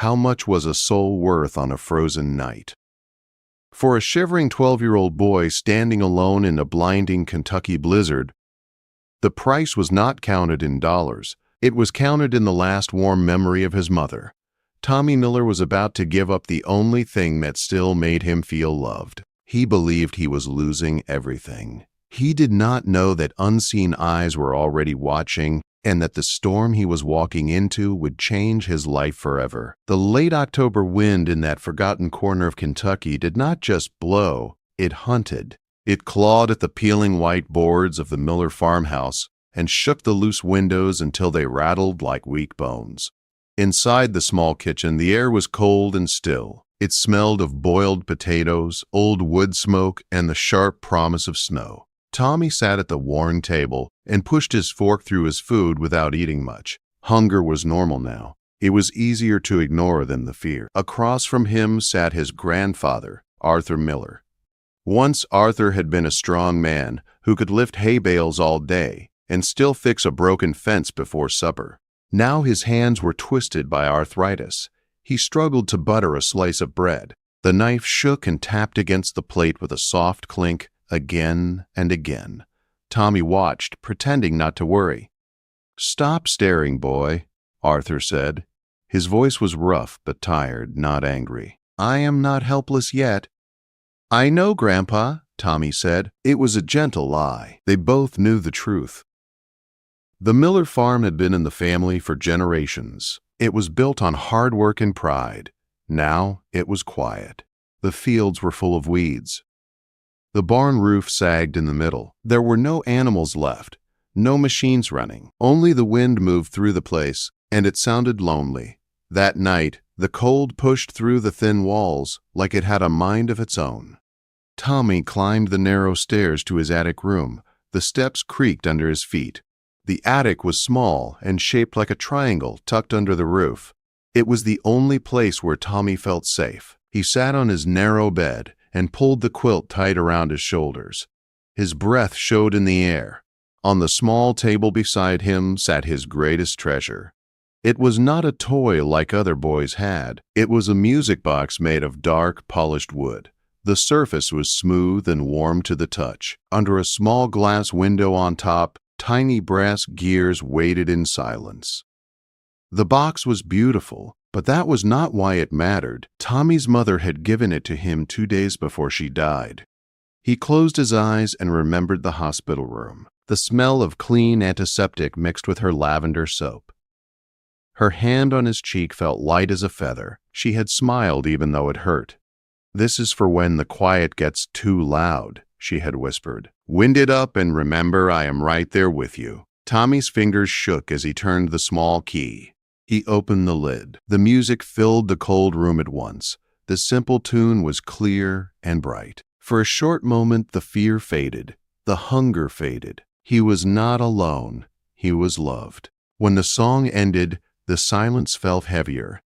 How much was a soul worth on a frozen night? For a shivering 12-year-old boy standing alone in a blinding Kentucky blizzard, the price was not counted in dollars. It was counted in the last warm memory of his mother. Tommy Miller was about to give up the only thing that still made him feel loved. He believed he was losing everything. He did not know that unseen eyes were already watching, and that the storm he was walking into would change his life forever. The late October wind in that forgotten corner of Kentucky did not just blow, it hunted. It clawed at the peeling white boards of the Miller farmhouse and shook the loose windows until they rattled like weak bones. Inside the small kitchen, the air was cold and still. It smelled of boiled potatoes, old wood smoke, and the sharp promise of snow. Tommy sat at the worn table and pushed his fork through his food without eating much. Hunger was normal now. It was easier to ignore than the fear. Across from him sat his grandfather, Arthur Miller. Once Arthur had been a strong man who could lift hay bales all day and still fix a broken fence before supper. Now his hands were twisted by arthritis. He struggled to butter a slice of bread. The knife shook and tapped against the plate with a soft clink again and again. Tommy watched, pretending not to worry. "Stop staring, boy," Arthur said. His voice was rough but tired, not angry. "I am not helpless yet." "I know, Grandpa," Tommy said. It was a gentle lie. They both knew the truth. The Miller farm had been in the family for generations. It was built on hard work and pride. Now it was quiet. The fields were full of weeds. The barn roof sagged in the middle. There were no animals left, no machines running. Only the wind moved through the place, and it sounded lonely. That night, the cold pushed through the thin walls like it had a mind of its own. Tommy climbed the narrow stairs to his attic room. The steps creaked under his feet. The attic was small and shaped like a triangle tucked under the roof. It was the only place where Tommy felt safe. He sat on his narrow bed and pulled the quilt tight around his shoulders. His breath showed in the air. On the small table beside him sat his greatest treasure. It was not a toy like other boys had. It was a music box made of dark, polished wood. The surface was smooth and warm to the touch. Under a small glass window on top, tiny brass gears waited in silence. The box was beautiful, but that was not why it mattered. Tommy's mother had given it to him 2 days before she died. He closed his eyes and remembered the hospital room, the smell of clean antiseptic mixed with her lavender soap. Her hand on his cheek felt light as a feather. She had smiled even though it hurt. "This is for when the quiet gets too loud," she had whispered. "Wind it up and remember I am right there with you." Tommy's fingers shook as he turned the small key. He opened the lid. The music filled the cold room at once. The simple tune was clear and bright. For a short moment the fear faded. The hunger faded. He was not alone. He was loved. When the song ended, the silence felt heavier.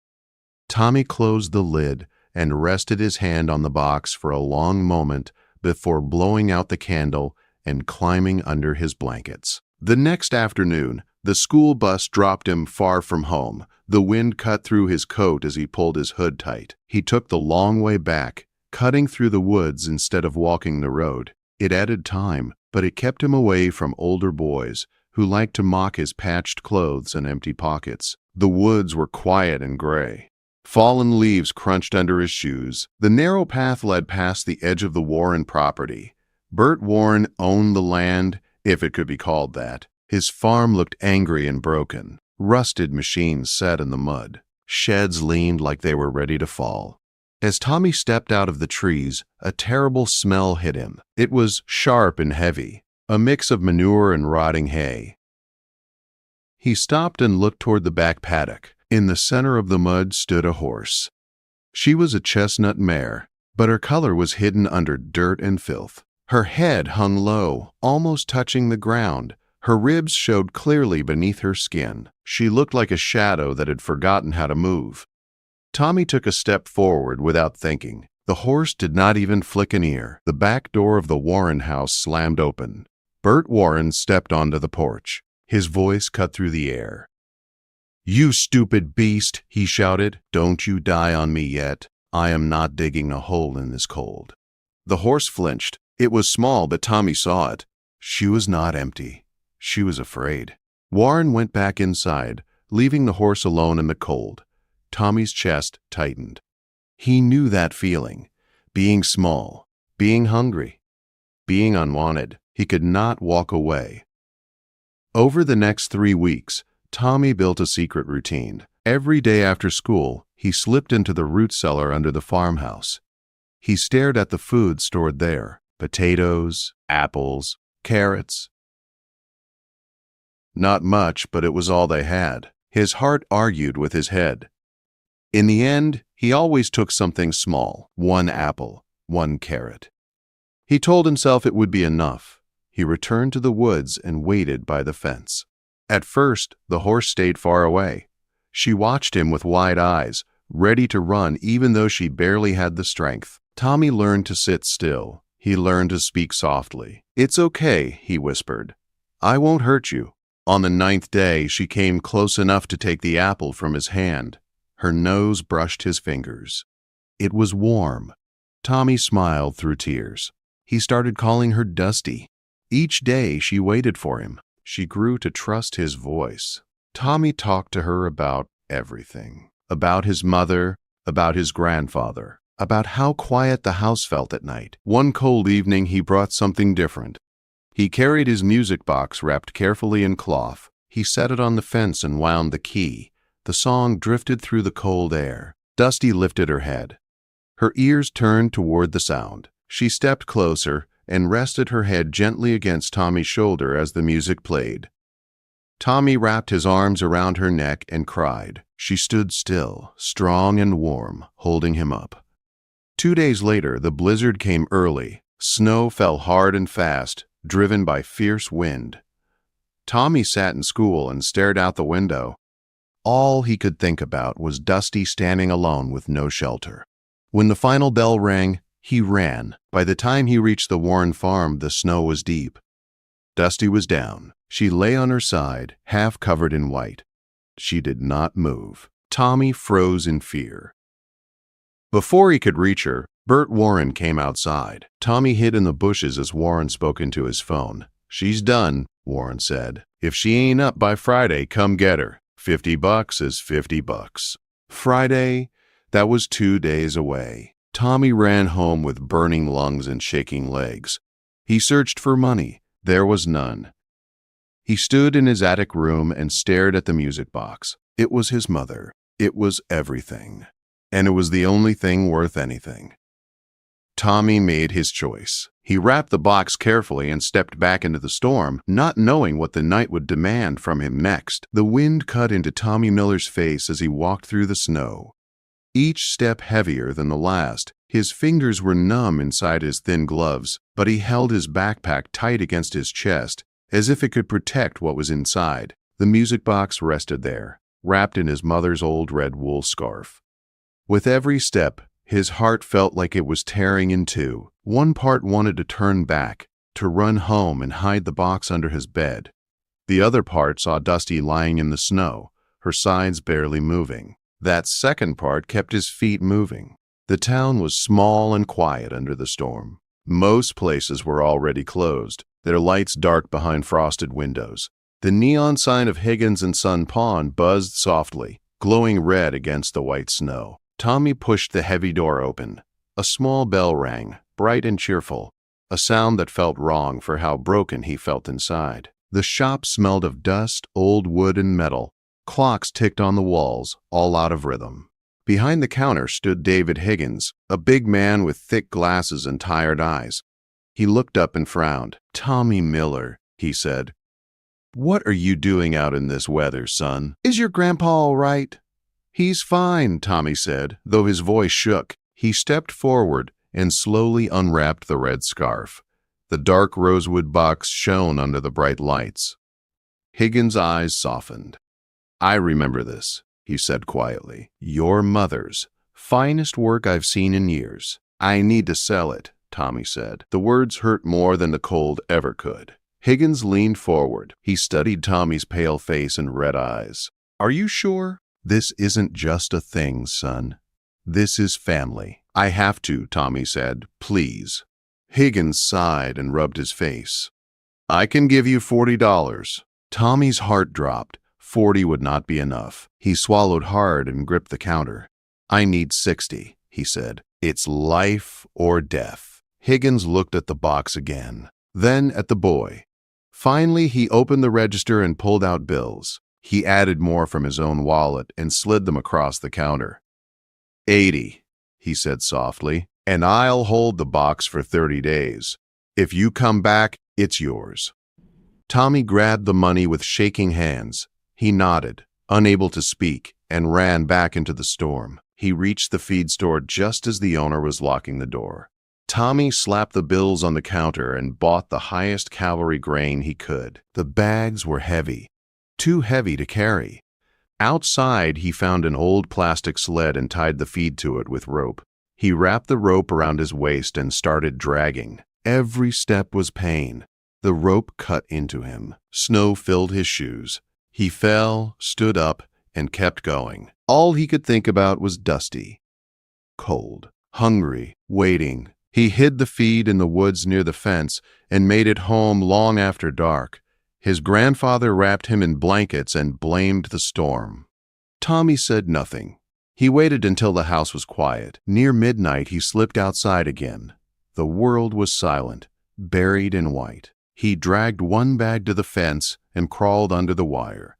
Tommy closed the lid and rested his hand on the box for a long moment before blowing out the candle and climbing under his blankets. The next afternoon, the school bus dropped him far from home. The wind cut through his coat as he pulled his hood tight. He took the long way back, cutting through the woods instead of walking the road. It added time, but it kept him away from older boys who liked to mock his patched clothes and empty pockets. The woods were quiet and gray. Fallen leaves crunched under his shoes. The narrow path led past the edge of the Warren property. Bert Warren owned the land, if it could be called that. His farm looked angry and broken. Rusted machines sat in the mud. Sheds leaned like they were ready to fall. As Tommy stepped out of the trees, a terrible smell hit him. It was sharp and heavy, a mix of manure and rotting hay. He stopped and looked toward the back paddock. In the center of the mud stood a horse. She was a chestnut mare, but her color was hidden under dirt and filth. Her head hung low, almost touching the ground. Her ribs showed clearly beneath her skin. She looked like a shadow that had forgotten how to move. Tommy took a step forward without thinking. The horse did not even flick an ear. The back door of the Warren house slammed open. Bert Warren stepped onto the porch. His voice cut through the air. "You stupid beast," he shouted. "Don't you die on me yet. I am not digging a hole in this cold." The horse flinched. It was small, but Tommy saw it. She was not empty. She was afraid. Warren went back inside, leaving the horse alone in the cold. Tommy's chest tightened. He knew that feeling. Being small, being hungry, being unwanted. He could not walk away. Over the next 3 weeks, Tommy built a secret routine. Every day after school, he slipped into the root cellar under the farmhouse. He stared at the food stored there: potatoes, apples, carrots. Not much, but it was all they had. His heart argued with his head. In the end, he always took something small: 1 apple, 1 carrot. He told himself it would be enough. He returned to the woods and waited by the fence. At first, the horse stayed far away. She watched him with wide eyes, ready to run even though she barely had the strength. Tommy learned to sit still. He learned to speak softly. "It's okay," he whispered. "I won't hurt you." On the 9th day, she came close enough to take the apple from his hand. Her nose brushed his fingers. It was warm. Tommy smiled through tears. He started calling her Dusty. Each day she waited for him. She grew to trust his voice. Tommy talked to her about everything. About his mother, about his grandfather, about how quiet the house felt at night. One cold evening he brought something different. He carried his music box wrapped carefully in cloth. He set it on the fence and wound the key. The song drifted through the cold air. Dusty lifted her head. Her ears turned toward the sound. She stepped closer and rested her head gently against Tommy's shoulder as the music played. Tommy wrapped his arms around her neck and cried. She stood still, strong and warm, holding him up. 2 days later, the blizzard came early. Snow fell hard and fast, driven by fierce wind. Tommy sat in school and stared out the window. All he could think about was Dusty standing alone with no shelter. When the final bell rang, he ran. By the time he reached the Warren farm, the snow was deep. Dusty was down. She lay on her side, half covered in white. She did not move. Tommy froze in fear. Before he could reach her, Bert Warren came outside. Tommy hid in the bushes as Warren spoke into his phone. "She's done," Warren said. "If she ain't up by Friday, come get her. $50 is $50. Friday? That was 2 days away. Tommy ran home with burning lungs and shaking legs. He searched for money. There was none. He stood in his attic room and stared at the music box. It was his mother. It was everything. And it was the only thing worth anything. Tommy made his choice. He wrapped the box carefully and stepped back into the storm, not knowing what the night would demand from him next. The wind cut into Tommy Miller's face as he walked through the snow. Each step heavier than the last. His fingers were numb inside his thin gloves, but he held his backpack tight against his chest, as if it could protect what was inside. The music box rested there, wrapped in his mother's old red wool scarf. With every step, his heart felt like it was tearing in two. One part wanted to turn back, to run home and hide the box under his bed. The other part saw Dusty lying in the snow, her sides barely moving. That second part kept his feet moving. The town was small and quiet under the storm. Most places were already closed, their lights dark behind frosted windows. The neon sign of Higgins and Son Pond buzzed softly, glowing red against the white snow. Tommy pushed the heavy door open. A small bell rang, bright and cheerful, a sound that felt wrong for how broken he felt inside. The shop smelled of dust, old wood, and metal. Clocks ticked on the walls, all out of rhythm. Behind the counter stood David Higgins, a big man with thick glasses and tired eyes. He looked up and frowned. "Tommy Miller," he said. "What are you doing out in this weather, son? Is your grandpa all right?" "He's fine," Tommy said, though his voice shook. He stepped forward and slowly unwrapped the red scarf. The dark rosewood box shone under the bright lights. Higgins' eyes softened. "I remember this," he said quietly. "Your mother's. Finest work I've seen in years. I need to sell it," Tommy said. The words hurt more than the cold ever could. Higgins leaned forward. He studied Tommy's pale face and red eyes. Are you sure? This isn't just a thing, son. This is family. I have to, Tommy said. Please. Higgins sighed and rubbed his face. I can give you $40. Tommy's heart dropped. 40 would not be enough. He swallowed hard and gripped the counter. I need 60, he said. It's life or death. Higgins looked at the box again, then at the boy. Finally, he opened the register and pulled out bills. He added more from his own wallet and slid them across the counter. 80, he said softly, and I'll hold the box for 30 days. If you come back, it's yours. Tommy grabbed the money with shaking hands. He nodded, unable to speak, and ran back into the storm. He reached the feed store just as the owner was locking the door. Tommy slapped the bills on the counter and bought the highest calorie grain he could. The bags were heavy, too heavy to carry. Outside, he found an old plastic sled and tied the feed to it with rope. He wrapped the rope around his waist and started dragging. Every step was pain. The rope cut into him. Snow filled his shoes. He fell, stood up, and kept going. All he could think about was Dusty. Cold, hungry, waiting. He hid the feed in the woods near the fence and made it home long after dark. His grandfather wrapped him in blankets and blamed the storm. Tommy said nothing. He waited until the house was quiet. Near midnight, he slipped outside again. The world was silent, buried in white. He dragged one bag to the fence and crawled under the wire.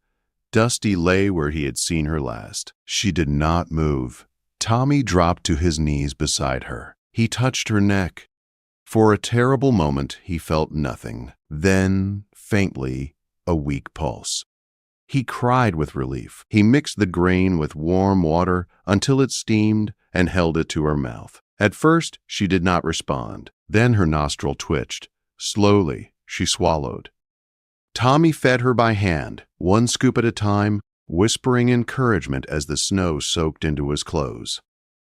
Dusty lay where he had seen her last. She did not move. Tommy dropped to his knees beside her. He touched her neck. For a terrible moment, he felt nothing. Then, faintly, a weak pulse. He cried with relief. He mixed the grain with warm water until it steamed and held it to her mouth. At first, she did not respond. Then her nostril twitched. Slowly, she swallowed. Tommy fed her by hand, one scoop at a time, whispering encouragement as the snow soaked into his clothes.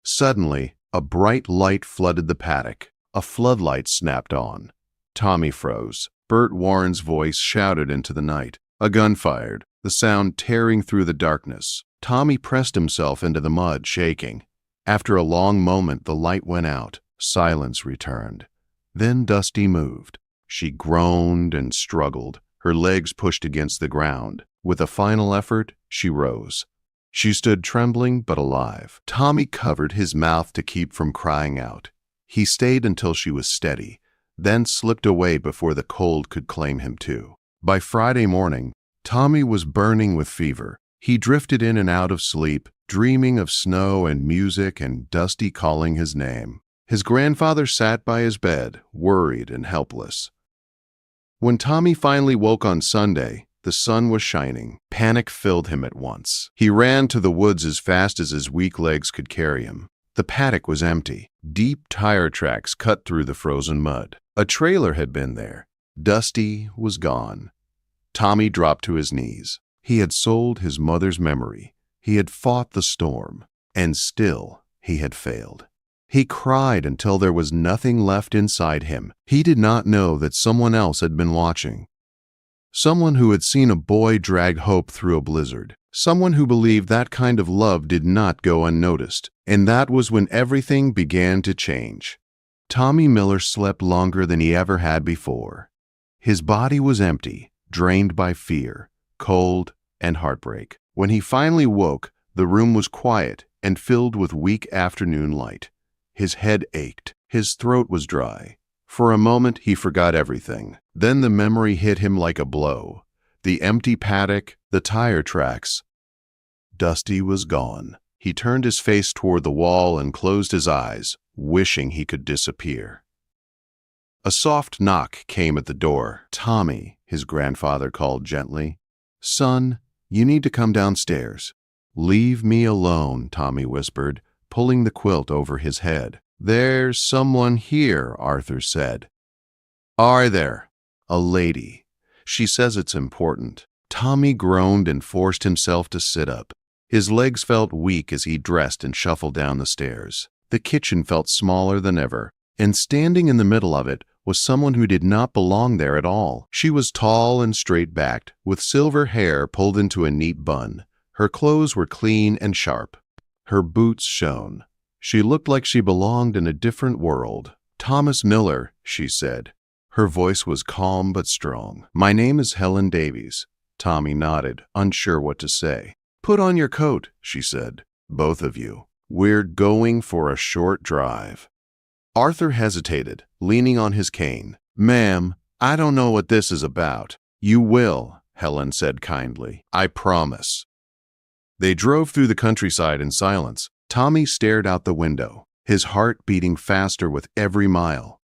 Suddenly, a bright light flooded the paddock. A floodlight snapped on. Tommy froze. Bert Warren's voice shouted into the night. A gun fired, the sound tearing through the darkness. Tommy pressed himself into the mud, shaking. After a long moment, the light went out. Silence returned. Then Dusty moved. She groaned and struggled, her legs pushed against the ground. With a final effort, she rose. She stood trembling but alive. Tommy covered his mouth to keep from crying out. He stayed until she was steady, then slipped away before the cold could claim him too. By Friday morning, Tommy was burning with fever. He drifted in and out of sleep, dreaming of snow and music and Dusty calling his name. His grandfather sat by his bed, worried and helpless. When Tommy finally woke on Sunday, the sun was shining. Panic filled him at once. He ran to the woods as fast as his weak legs could carry him. The paddock was empty. Deep tire tracks cut through the frozen mud. A trailer had been there. Dusty was gone. Tommy dropped to his knees. He had sold his mother's memory. He had fought the storm. And still, he had failed. He cried until there was nothing left inside him. He did not know that someone else had been watching. Someone who had seen a boy drag hope through a blizzard. Someone who believed that kind of love did not go unnoticed. And that was when everything began to change. Tommy Miller slept longer than he ever had before. His body was empty, drained by fear, cold, and heartbreak. When he finally woke, the room was quiet and filled with weak afternoon light. His head ached. His throat was dry. For a moment, he forgot everything. Then the memory hit him like a blow. The empty paddock, the tire tracks. Dusty was gone. He turned his face toward the wall and closed his eyes, wishing he could disappear. A soft knock came at the door. "Tommy," his grandfather called gently. "Son, you need to come downstairs." "Leave me alone," Tommy whispered, pulling the quilt over his head. "There's someone here," Arthur said. "Are there?" "A lady. She says it's important." Tommy groaned and forced himself to sit up. His legs felt weak as he dressed and shuffled down the stairs. The kitchen felt smaller than ever, and standing in the middle of it was someone who did not belong there at all. She was tall and straight-backed, with silver hair pulled into a neat bun. Her clothes were clean and sharp. Her boots shone. She looked like she belonged in a different world. "Thomas Miller," she said. Her voice was calm but strong. "My name is Helen Davies." Tommy nodded, unsure what to say. "Put on your coat," she said. "Both of you. We're going for a short drive." Arthur hesitated, leaning on his cane. "Ma'am, I don't know what this is about." "You will," Helen said kindly. "I promise." They drove through the countryside in silence. Tommy stared out the window, his heart beating faster with every mile.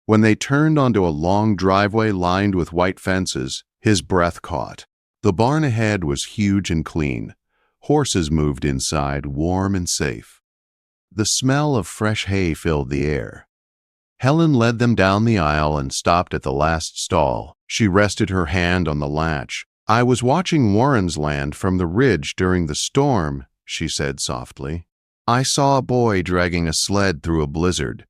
When they turned onto a long driveway lined with white fences, his breath caught. The barn ahead was huge and clean. Horses moved inside, warm and safe. The smell of fresh hay filled the air. Helen led them down the aisle and stopped at the last stall. She rested her hand on the latch. "I was watching Warren's land from the ridge during the storm," she said softly. "I saw a boy dragging a sled through a blizzard.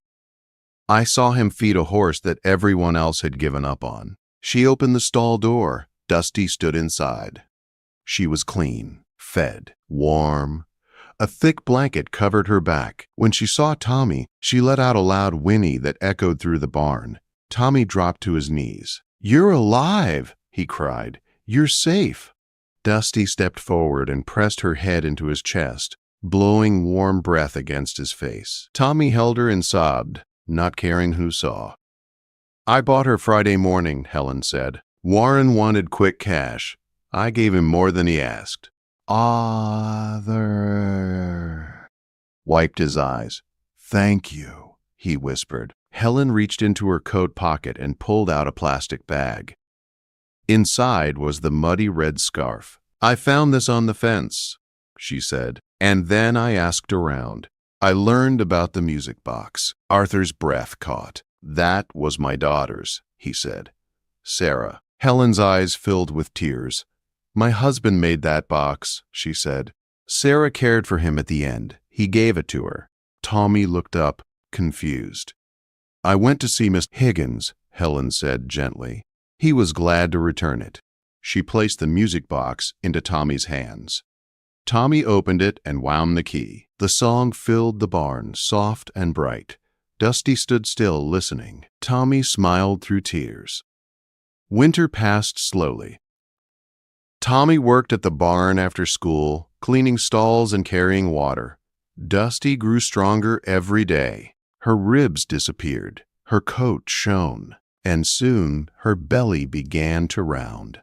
I saw him feed a horse that everyone else had given up on." She opened the stall door. Dusty stood inside. She was clean, fed, warm. A thick blanket covered her back. When she saw Tommy, she let out a loud whinny that echoed through the barn. Tommy dropped to his knees. "You're alive!" he cried. "You're safe." Dusty stepped forward and pressed her head into his chest, blowing warm breath against his face. Tommy held her and sobbed, not caring who saw. "I bought her Friday morning," Helen said. "Warren wanted quick cash. I gave him more than he asked." "Arthur," wiped his eyes. "Thank you," he whispered. Helen reached into her coat pocket and pulled out a plastic bag. Inside was the muddy red scarf. "I found this on the fence," she said, "and then I asked around. I learned about the music box." Arthur's breath caught. "That was my daughter's," he said. "Sarah." Helen's eyes filled with tears. "My husband made that box," she said. "Sarah cared for him at the end. He gave it to her." Tommy looked up, confused. "I went to see Miss Higgins," Helen said gently. He was glad to return it. She placed the music box into Tommy's hands. Tommy opened it and wound the key. The song filled the barn, soft and bright. Dusty stood still, listening. Tommy smiled through tears. Winter passed slowly. Tommy worked at the barn after school, cleaning stalls and carrying water. Dusty grew stronger every day. Her ribs disappeared. Her coat shone. And soon her belly began to round.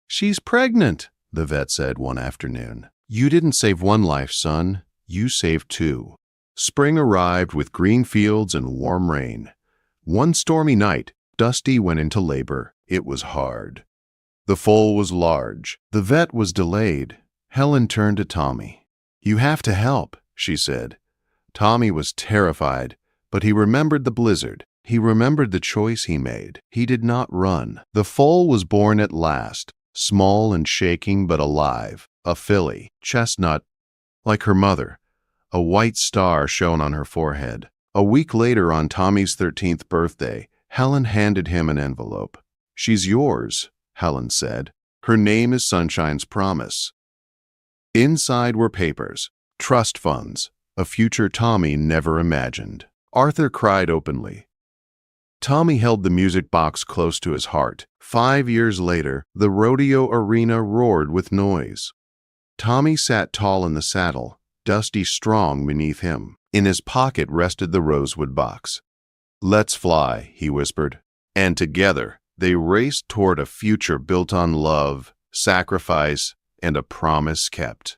"She's pregnant," the vet said one afternoon. "You didn't save one life, son. You saved two." Spring arrived with green fields and warm rain. One stormy night, Dusty went into labor. It was hard. The foal was large. The vet was delayed. Helen turned to Tommy. "You have to help," she said. Tommy was terrified, but he remembered the blizzard. He remembered the choice he made. He did not run. The foal was born at last, small and shaking but alive, a filly, chestnut, like her mother. A white star shone on her forehead. A week later, on Tommy's 13th birthday, Helen handed him an envelope. "She's yours," Helen said. "Her name is Sunshine's Promise." Inside were papers, trust funds, a future Tommy never imagined. Arthur cried openly. Tommy held the music box close to his heart. 5 years later, the rodeo arena roared with noise. Tommy sat tall in the saddle, Dusty strong beneath him. In his pocket rested the rosewood box. "Let's fly," he whispered. And together, they raced toward a future built on love, sacrifice, and a promise kept.